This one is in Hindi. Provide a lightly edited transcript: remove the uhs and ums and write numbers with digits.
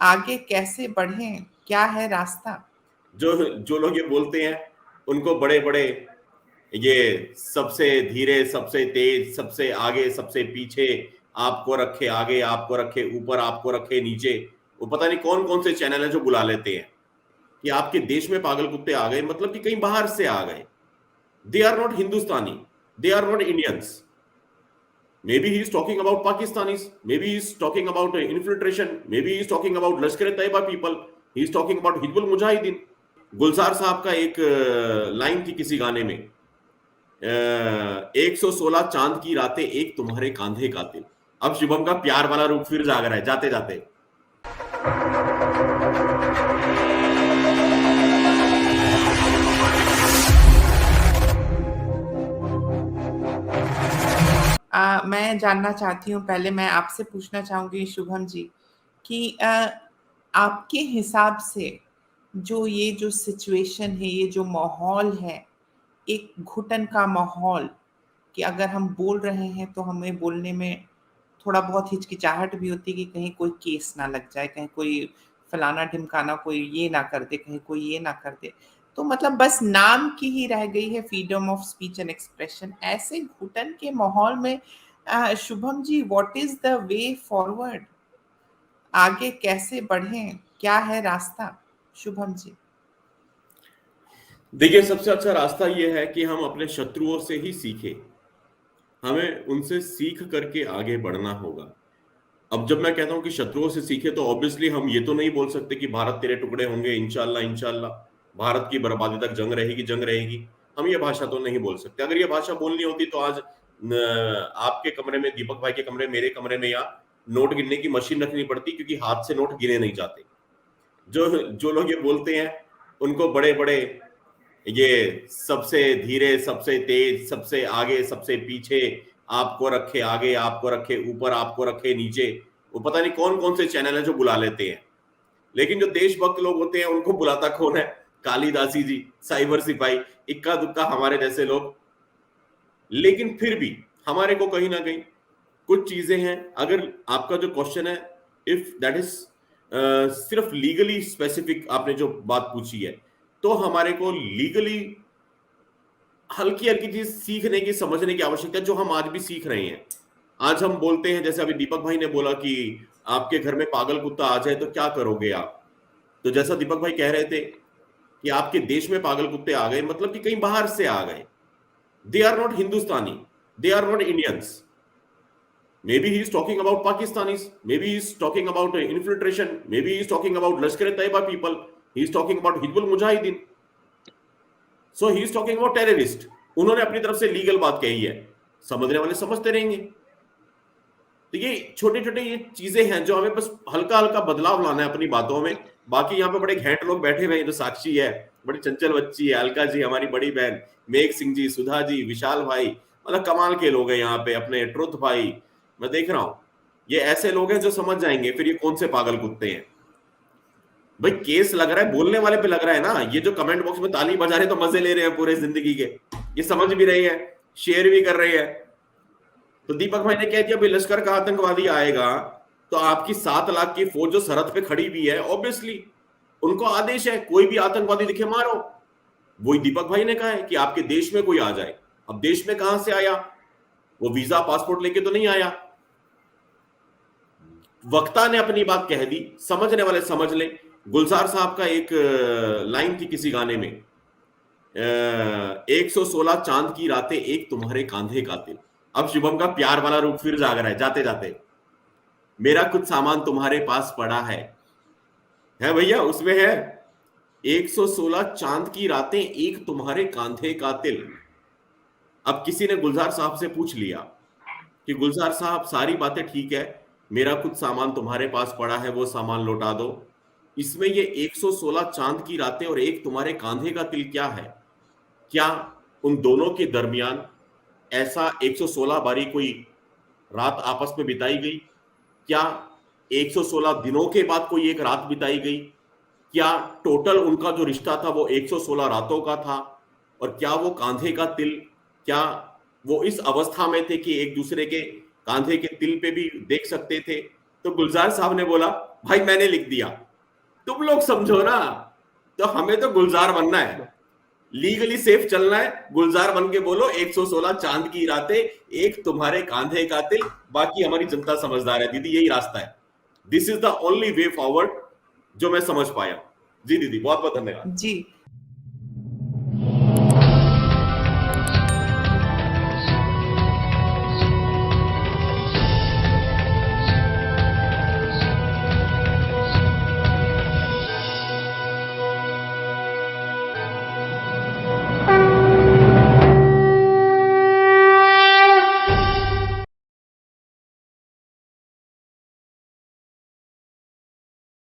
आगे कैसे बढ़ें? क्या है रास्ता? जो जो लोग ये बोलते हैं उनको बड़े बड़े ये सबसे धीरे, सबसे तेज, सबसे आगे, सबसे पीछे, आपको रखे आगे, आपको रखे ऊपर, आपको रखे नीचे, वो पता नहीं कौन कौन से चैनल है जो बुला लेते हैं कि आपके देश में पागल कुत्ते आ गए, मतलब कि कहीं बाहर से आ गए। They are not Hindustani, they are not Indians. Maybe he is talking about Pakistanis. Maybe he is talking about infiltration. Maybe he is talking about Lashkar-e-Taiba people. He is talking about Hizbul Mujahideen. गुलजार साहब का एक लाइन थी किसी गाने में, 116 चांद की रातें एक तुम्हारे कांधे का तिल। अब शुभम का प्यार वाला रूप फिर जाग रहा है जाते जाते। मैं जानना चाहती हूँ, पहले मैं आपसे पूछना चाहूंगी शुभम जी कि आपके हिसाब से जो सिचुएशन है, ये जो माहौल है, एक घुटन का माहौल, कि अगर हम बोल रहे हैं तो हमें बोलने में थोड़ा बहुत हिचकिचाहट भी होती है कि कहीं कोई केस ना लग जाए, कहीं कोई फलाना ढिमकाना कोई ये ना कर दे, कहीं कोई ये ना कर दे। तो मतलब बस नाम की ही रह गई है freedom of speech and expression. ऐसे घुटन के माहौल में Shubham ji, what is the way forward? आगे कैसे बढ़ें? क्या है रास्ता शुभम जी? देखिए, सबसे अच्छा रास्ता यह है कि हम अपने शत्रुओं से ही सीखें। हमें उनसे सीख करके आगे बढ़ना होगा। अब जब मैं कहता हूं कि शत्रुओं से सीखे, तो ऑब्वियसली हम ये तो नहीं बोल सकते कि भारत तेरे टुकड़े होंगे इंशाल्लाह इंशाल्लाह, भारत की बर्बादी तक जंग रहेगी जंग रहेगी। हम ये भाषा तो नहीं बोल सकते। अगर ये भाषा बोलनी होती तो आज आपके कमरे में, दीपक भाई के कमरे, मेरे कमरे में या नोट गिनने की मशीन रखनी पड़ती, क्योंकि हाथ से नोट गिने नहीं जाते। जो जो लोग ये बोलते हैं उनको बड़े बड़े ये सबसे धीरे, सबसे तेज, सबसे आगे, सबसे पीछे, आपको रखे आगे, आपको रखे ऊपर, आपको रखे नीचे, वो पता नहीं कौन कौन से चैनल है जो बुला लेते हैं। लेकिन जो देशभक्त लोग होते हैं उनको बुलाता कौन है? कालिदासी जी, साइबर सिपाही, इक्का दुक्का हमारे जैसे लोग। लेकिन फिर भी हमारे को कहीं ना कहीं कुछ चीजें हैं। अगर आपका जो क्वेश्चन है, इफ दैट इज सिर्फ लीगली स्पेसिफिक, आपने जो बात पूछी है, तो हमारे को लीगली हल्की हल्की चीज सीखने की, समझने की आवश्यकता है, जो हम आज भी सीख रहे हैं। आज हम बोलते हैं, जैसे अभी दीपक भाई ने बोला कि आपके घर में पागल कुत्ता आ जाए तो क्या करोगे आप। तो जैसा दीपक भाई कह रहे थे कि आपके देश में पागल कुत्ते आ गए, मतलब कि कहीं बाहर से आ गए। They are not Hindustani, they are not Indians. Maybe he is talking about Pakistanis. Maybe he is talking about infiltration. Maybe he is talking about Lashkar-e-Taiba people. He is talking about Hizbul Mujahideen. So he is talking about terrorist. उन्होंने अपनी तरफ से लीगल बात कही है, समझने वाले समझते रहेंगे। तो ये छोटे छोटे ये चीजें हैं जो हमें बस हल्का हल्का बदलाव लाना है अपनी बातों में। बाकी यहाँ पे बड़े घेंट लोग बैठे हुए हैं, जो साक्षी है, बड़ी चंचल बच्ची है, अलका जी हमारी बड़ी बहन, मेघ सिंह जी, सुधा जी, विशाल भाई, मतलब कमाल के लोग हैं यहाँ पे, अपने ट्रुथ भाई, मैं देख रहा हूँ। ये ऐसे लोग हैं जो समझ जाएंगे फिर ये कौन से पागल कुत्ते हैं। भाई केस लग रहा है, बोलने वाले पे लग रहा है ना। ये जो कमेंट बॉक्स में ताली बजा रहे हैं तो मजे ले रहे हैं पूरे जिंदगी के, ये समझ भी रहे हैं, शेयर भी कर रहे हैं। तो दीपक भाई ने कह दिया भाई लश्कर का आतंकवादी आएगा तो आपकी 7 लाख की फौज जो सरहद पे खड़ी भी है, ऑब्वियसली उनको आदेश है कोई भी आतंकवादी दिखे मारो। वही दीपक भाई ने कहा है कि आपके देश में कोई आ जाए। अब देश में कहां से आया? वो वीजा पासपोर्ट लेके तो नहीं आया। वक्ता ने अपनी बात कह दी, समझने वाले समझ ले। गुलजार साहब का एक लाइन थी किसी गाने में, 116 चांद की रातें एक तुम्हारे कांधे का तिल। अब शुभम का प्यार वाला रूप फिर जाग रहा है जाते जाते। मेरा कुछ सामान तुम्हारे पास पड़ा है भैया, उसमें है 116 चांद की रातें एक तुम्हारे कांधे का तिल। अब किसी ने गुलजार साहब से पूछ लिया कि गुलजार साहब सारी बातें ठीक है, मेरा कुछ सामान तुम्हारे पास पड़ा है, वो सामान लौटा दो, इसमें ये 116 चांद की रातें और एक तुम्हारे कांधे का तिल क्या है? क्या उन दोनों के दरमियान ऐसा 116 बारी कोई रात आपस में बिताई गई? क्या 116 दिनों के बाद कोई एक रात बिताई गई? क्या टोटल उनका जो रिश्ता था वो 116 रातों का था? और क्या वो कांधे का तिल, क्या वो इस अवस्था में थे कि एक दूसरे के कांधे के तिल पे भी देख सकते थे? तो गुलजार साहब ने बोला भाई मैंने लिख दिया, तुम लोग समझो ना। तो हमें तो गुलजार बनना है, लीगली सेफ चलना है, गुलजार बन के बोलो 116 चांद की रातें, एक तुम्हारे कांधे का तिल, बाकी हमारी जनता समझदार है। दीदी यही रास्ता है, this is the only way forward जो मैं समझ पाया। जी दीदी बहुत बहुत धन्यवाद। जी